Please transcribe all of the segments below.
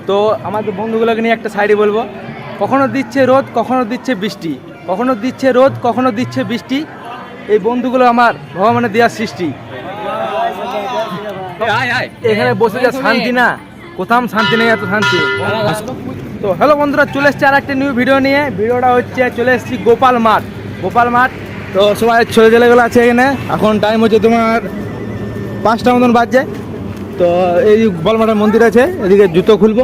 তো আমাদের বন্ধুগুলোকে নিয়ে একটা সাইডে বলবো, কখনো দিচ্ছে রোদ, কখনো দিচ্ছে বৃষ্টি, কখনো দিচ্ছে রোদ, কখনো দিচ্ছে বৃষ্টি। এই বন্ধুগুলো আমার ভগবানের দেওয়ার সৃষ্টি। এখানে বসে যা শান্তি না, কোথাও শান্তি নেই, এত শান্তি। তো হ্যালো বন্ধুরা, চলে এসছি আর একটা নিউ ভিডিও নিয়ে। ভিডিওটা হচ্ছে চলে এসছি গোপাল মাঠ। তো সবাই ছেলে ছেলেগুলো আছে এখানে। এখন টাইম হচ্ছে তোমার 5টা মতন বাজছে। তো এই গোপাল মাঠের মন্দির আছে, এদিকে জুতো খুলবো।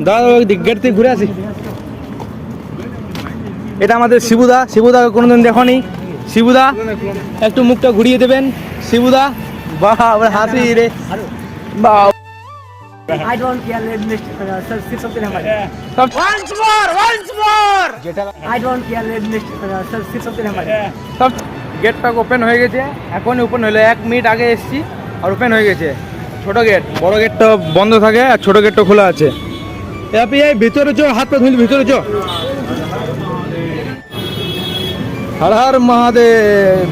দাদা গেট থেকে ঘুরে আসি। এটা আমাদের শিবুদা কোনোদিন দেখনি। শিবুদা একটু মুখটা ঘুরিয়ে দেবেন। শিবুদা বাহ, হাসি রে বাহ। I don't care. Sir, sit something hamaरे. Once more. I don't care. Sir, sit something hamaरे. সব গেটটা ওপেন হয়ে গেছে, এখনই ওপেন হলো। 1 মিনিট আগে এসেছি আর ওপেন হয়ে গেছে। ছোট গেট, বড় গেটটা বন্ধ থাকে আর ছোট গেটটা খোলা আছে। আপনি এই ভিতরে চো, হাত পা ধুলি ভিতরে চো। হর হর মহাদেব।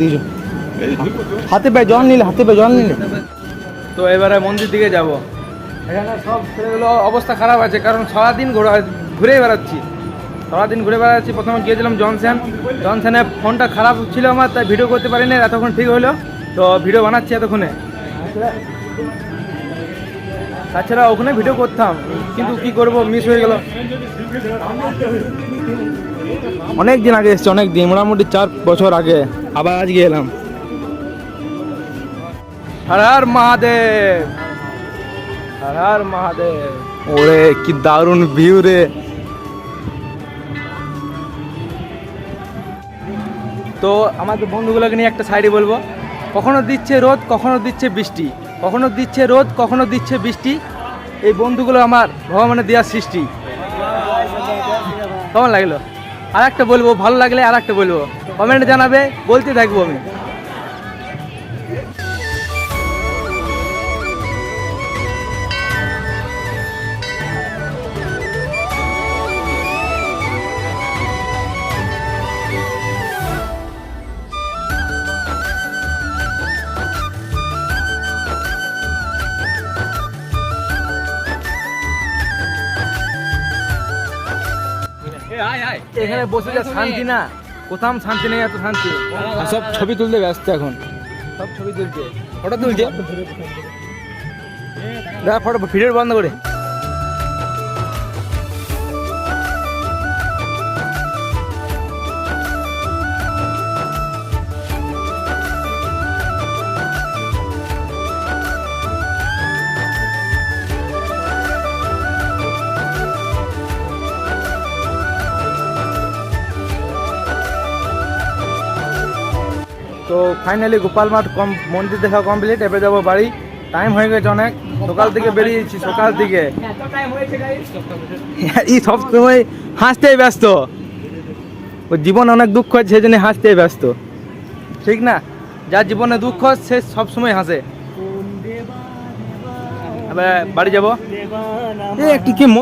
দিয়েছো হাতে পায়ে জল নিলে, তো এবারে মন্দির দিকে যাব। এখানে সব ছেলেগুলো অবস্থা খারাপ আছে, কারণ সারাদিন ঘুরে বেড়াচ্ছি। প্রথমে গিয়েছিলাম জনসেনে। ফোনটা খারাপ ছিল আমার, তাই ভিডিও করতে পারিনি। এতক্ষণ ঠিক হলো, তো ভিডিও বানাচ্ছি এতক্ষণে। তাছাড়া ওখানে ভিডিও করতাম, কিন্তু কি করব, মিস হয়ে গেল। অনেক দিন আগে এসছি, অনেক দিন, মোটামুটি 4 বছর আগে। আবার আজকে এলাম। হর হর মহাদেব। ওরে কি দারুণ ভিউ রে। তো আমাদের বন্ধুগুলোকে নিয়ে একটা সাইডে বলবো, কখনো দিচ্ছে রোদ, কখনো দিচ্ছে বৃষ্টি, কখনো দিচ্ছে রোদ, কখনো দিচ্ছে বৃষ্টি। এই বন্ধুগুলো আমার ভগবানের দেওয়ার সৃষ্টি। কেমন লাগলো? আর একটা বলবো, ভালো লাগলে আর একটা বলবো, কমেন্টে জানাবে, বলতে থাকবো আমি। এখানে বসে যা শান্তি না, কোথাও শান্তি নেই, এত শান্তি। সব ছবি তুলতে ব্যস্ত এখন, সব ছবি তুলছে, ফটো তুলছে। দেখা ফটো ভিডিও বন্ধ করে। তো ফাইনালি গোপাল মাঠ মন্দির দেখা কমপ্লিট। এবার যাবো বাড়ি। টাইম হয়ে গেছে অনেক, সকাল থেকে বেরিয়েছি। এই সব সময় হাসতেই ব্যস্ত। ও জীবন অনেক দুঃখ আছে, সেই জন্য হাসতেই ব্যস্ত, ঠিক না? যার জীবনে দুঃখ সে সবসময় হাসে। এবার বাড়ি যাবো। একটু কি